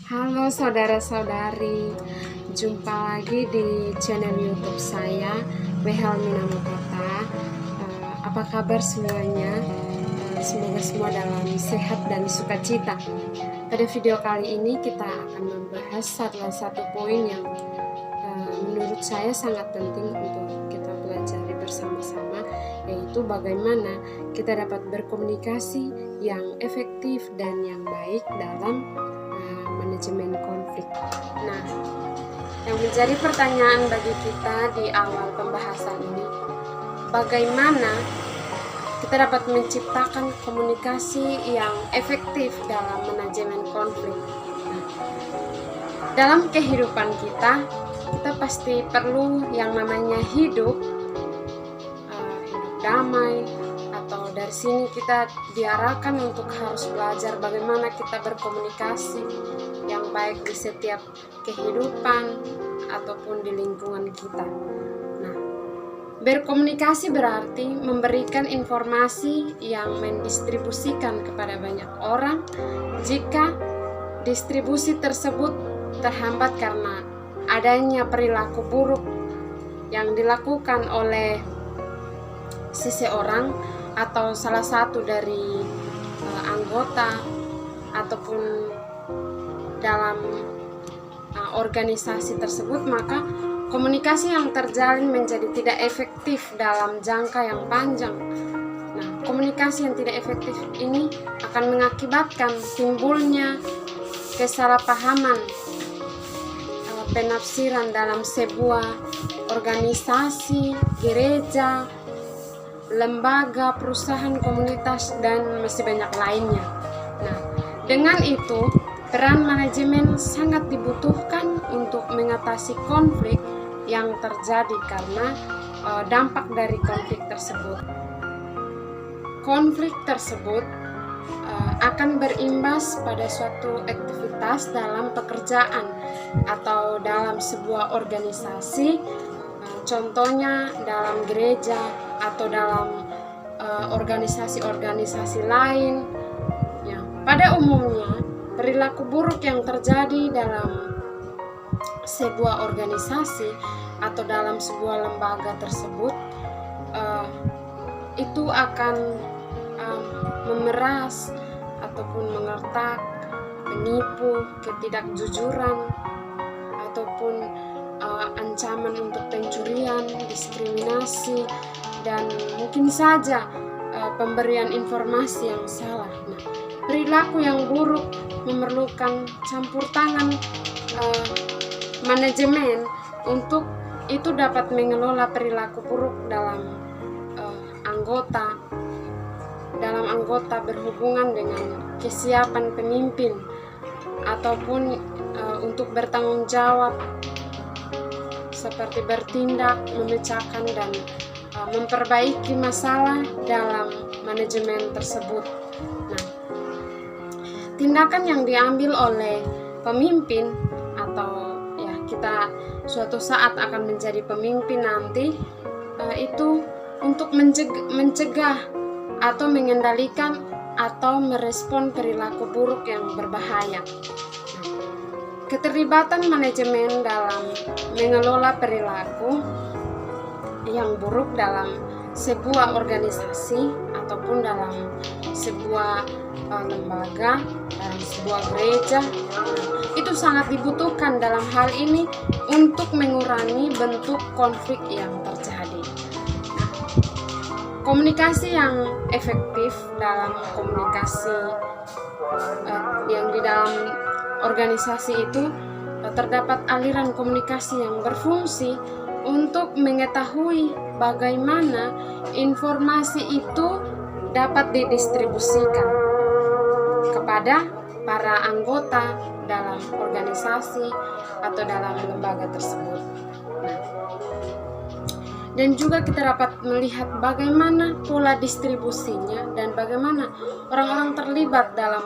Halo saudara-saudari, jumpa lagi di channel YouTube saya, Wehelmina Mukata. Apa kabar semuanya? Semoga semua dalam sehat dan sukacita. Pada video kali ini kita akan membahas salah satu poin yang menurut saya sangat penting untuk kita pelajari bersama-sama, yaitu bagaimana kita dapat berkomunikasi yang efektif dan yang baik dalam manajemen konflik. Nah, yang menjadi pertanyaan bagi kita di awal pembahasan ini, bagaimana kita dapat menciptakan komunikasi yang efektif dalam manajemen konflik. Nah, dalam kehidupan kita pasti perlu yang namanya hidup damai, atau dari sini kita diarahkan untuk harus belajar bagaimana kita berkomunikasi yang baik di setiap kehidupan ataupun di lingkungan kita. Nah, berkomunikasi berarti memberikan informasi yang mendistribusikan kepada banyak orang jika distribusi tersebut terhambat karena adanya perilaku buruk yang dilakukan oleh seseorang atau salah satu dari anggota ataupun dalam organisasi tersebut, maka komunikasi yang terjalin menjadi tidak efektif dalam jangka yang panjang. Nah, komunikasi yang tidak efektif ini akan mengakibatkan timbulnya kesalahpahaman, penafsiran dalam sebuah organisasi, gereja, lembaga, perusahaan, komunitas, dan masih banyak lainnya. Nah, dengan itu, peran manajemen sangat dibutuhkan untuk mengatasi konflik yang terjadi karena dampak dari konflik tersebut. Konflik tersebut akan berimbas pada suatu aktivitas dalam pekerjaan atau dalam sebuah organisasi, contohnya dalam gereja atau dalam organisasi-organisasi lain. Ya, pada umumnya perilaku buruk yang terjadi dalam sebuah organisasi atau dalam sebuah lembaga tersebut itu akan memeras ataupun mengertak, menipu, ketidakjujuran, ataupun ancaman untuk pencurian, diskriminasi, dan mungkin saja pemberian informasi yang salah. Nah, perilaku yang buruk memerlukan campur tangan manajemen untuk itu dapat mengelola perilaku buruk dalam anggota berhubungan dengan kesiapan pemimpin ataupun untuk bertanggung jawab seperti bertindak, memecahkan dan memperbaiki masalah dalam manajemen tersebut. Nah, tindakan yang diambil oleh pemimpin atau ya kita suatu saat akan menjadi pemimpin nanti itu untuk mencegah atau mengendalikan atau merespon perilaku buruk yang berbahaya. Keterlibatan manajemen dalam mengelola perilaku yang buruk dalam sebuah organisasi ataupun dalam sebuah lembaga, dalam sebuah gereja, itu sangat dibutuhkan dalam hal ini untuk mengurangi bentuk konflik yang terjadi. Komunikasi yang efektif dalam komunikasi yang di dalam organisasi itu terdapat aliran komunikasi yang berfungsi untuk mengetahui bagaimana informasi itu dapat didistribusikan kepada para anggota dalam organisasi atau dalam lembaga tersebut. Dan juga kita dapat melihat bagaimana pola distribusinya dan bagaimana orang-orang terlibat dalam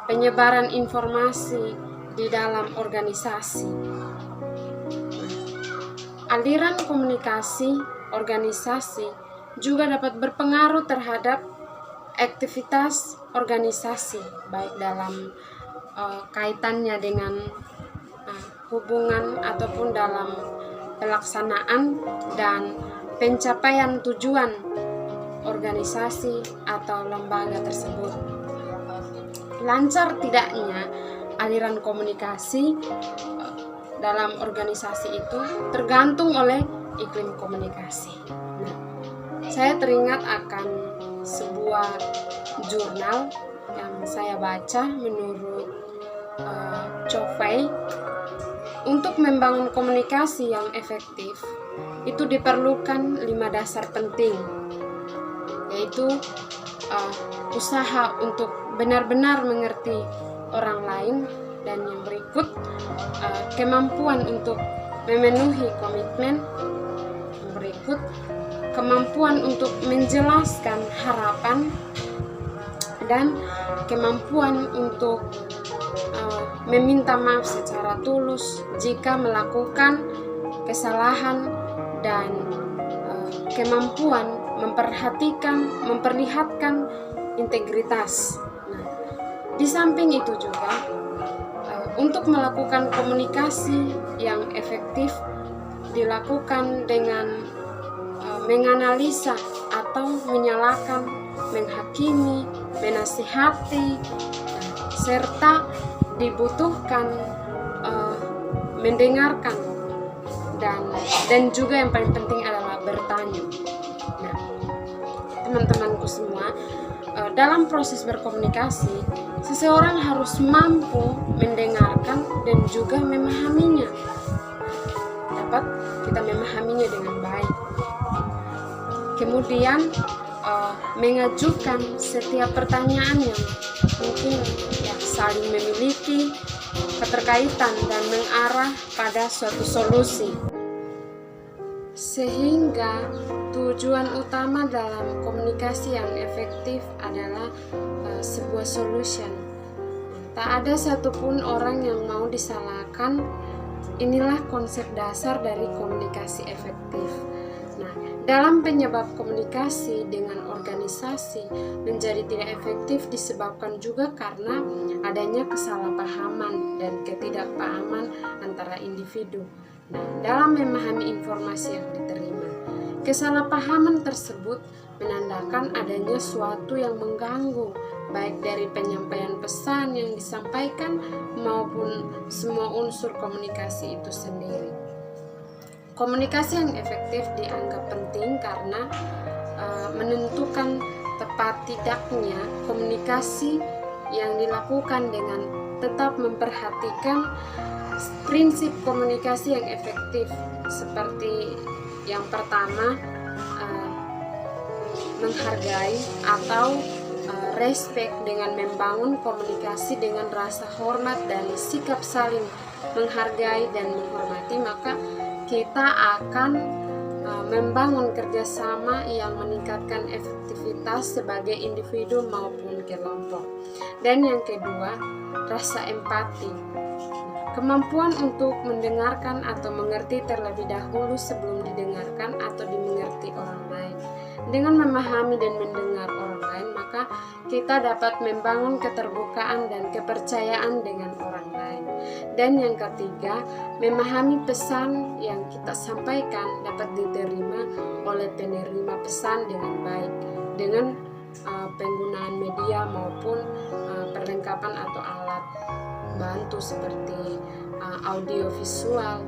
penyebaran informasi di dalam organisasi. Aliran komunikasi organisasi juga dapat berpengaruh terhadap aktivitas organisasi, baik dalam kaitannya dengan hubungan ataupun dalam pelaksanaan dan pencapaian tujuan organisasi atau lembaga tersebut. Lancar tidaknya aliran komunikasi dalam organisasi itu tergantung oleh iklim komunikasi. Nah, saya teringat akan sebuah jurnal yang saya baca menurut Covey. Untuk membangun komunikasi yang efektif itu diperlukan 5 dasar penting, yaitu usaha untuk benar-benar mengerti orang lain, dan yang berikut kemampuan untuk memenuhi komitmen, yang berikut kemampuan untuk menjelaskan harapan, dan kemampuan untuk meminta maaf secara tulus jika melakukan kesalahan, dan kemampuan memperlihatkan integritas. Nah, di samping itu juga untuk melakukan komunikasi yang efektif dilakukan dengan menganalisa atau menyalahkan, menghakimi, menasihati, serta dibutuhkan mendengarkan, dan juga yang paling penting adalah bertanya. Nah, teman-temanku semua, dalam proses berkomunikasi, seseorang harus mampu mendengarkan dan juga memahaminya. Dapat kita memahaminya dengan baik. Kemudian mengajukan setiap pertanyaan yang mungkin saling memiliki keterkaitan dan mengarah pada suatu solusi, sehingga tujuan utama dalam komunikasi yang efektif adalah sebuah solution. Tak ada satupun orang yang mau disalahkan. Inilah konsep dasar dari komunikasi efektif. Nah, dalam penyebab komunikasi dengan organisasi menjadi tidak efektif disebabkan juga karena adanya kesalahpahaman dan ketidakpahaman antara individu. Nah, dalam memahami informasi yang diterima, kesalahpahaman tersebut menandakan adanya suatu yang mengganggu, baik dari penyampaian pesan yang disampaikan maupun semua unsur komunikasi itu sendiri. Komunikasi yang efektif dianggap penting karena menentukan tepat tidaknya komunikasi yang dilakukan dengan tetap memperhatikan prinsip komunikasi yang efektif, seperti yang pertama, menghargai atau respect, dengan membangun komunikasi dengan rasa hormat dan sikap saling menghargai dan menghormati, maka kita akan membangun kerjasama yang meningkatkan efektivitas sebagai individu maupun kelompok. Dan yang kedua, rasa empati, kemampuan untuk mendengarkan atau mengerti terlebih dahulu sebelum didengarkan atau dimengerti orang lain. Dengan memahami dan mendengar orang lain, maka kita dapat membangun keterbukaan dan kepercayaan dengan orang lain. Dan yang ketiga, memahami pesan yang kita sampaikan dapat diterima oleh penerima pesan dengan baik, dengan penggunaan media maupun perlengkapan atau alat bantu seperti audio visual.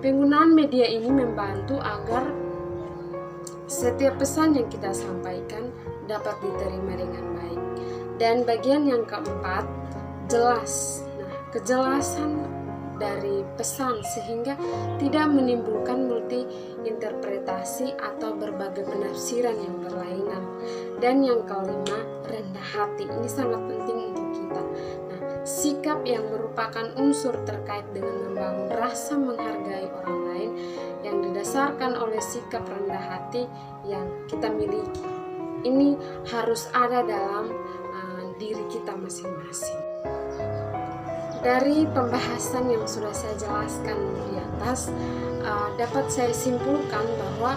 Penggunaan media ini membantu agar setiap pesan yang kita sampaikan dapat diterima dengan baik. Dan bagian yang keempat, jelas. Nah, kejelasan dari pesan sehingga tidak menimbulkan multi interpretasi atau berbagai penafsiran yang berlainan. Dan yang kelima, rendah hati. Ini sangat penting untuk kita. Nah, sikap yang merupakan unsur terkait dengan membangun rasa menghargai orang lain yang didasarkan oleh sikap rendah hati yang kita miliki. Ini harus ada dalam diri kita masing-masing. Dari pembahasan yang sudah saya jelaskan di atas, dapat saya simpulkan bahwa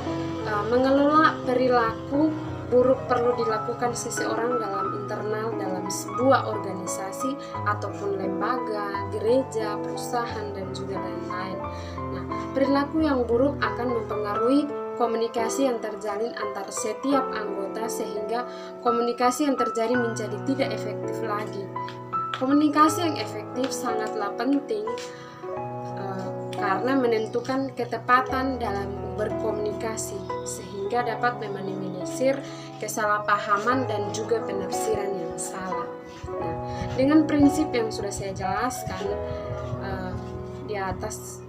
mengelola perilaku buruk perlu dilakukan seseorang dalam internal dalam dalam sebuah organisasi ataupun lembaga, gereja, perusahaan, dan juga lain-lain. Nah, perilaku yang buruk akan mempengaruhi komunikasi yang terjalin antar setiap anggota sehingga komunikasi yang terjadi menjadi tidak efektif lagi. Komunikasi yang efektif sangatlah penting karena menentukan ketepatan dalam berkomunikasi sehingga dapat meminimalisir kesalahpahaman dan juga penafsiran yang salah. Nah, dengan prinsip yang sudah saya jelaskan di atas,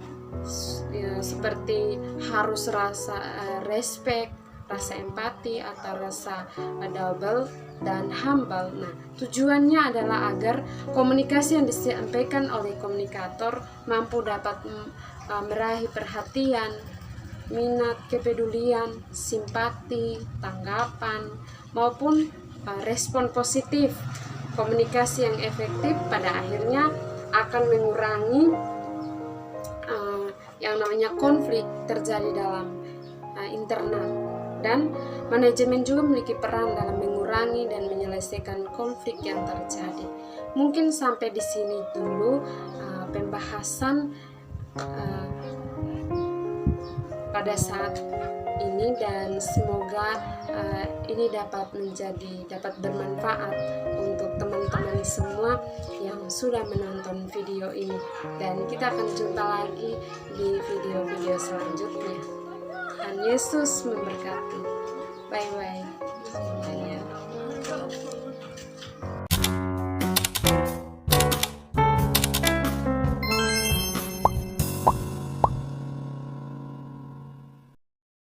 seperti harus rasa respect, rasa empati atau rasa double dan humble. Nah, tujuannya adalah agar komunikasi yang disampaikan oleh komunikator mampu dapat meraih perhatian, minat, kepedulian, simpati, tanggapan, maupun respon positif. Komunikasi yang efektif pada akhirnya akan mengurangi yang namanya konflik terjadi dalam internal. Dan manajemen juga memiliki peran dalam mengurangi dan menyelesaikan konflik yang terjadi. Mungkin sampai di sini dulu pembahasan pada saat ini, dan semoga ini dapat bermanfaat untuk teman-teman semua yang sudah menonton video ini, dan kita akan jumpa lagi di video-video selanjutnya. Tuhan Yesus memberkati. Bye bye.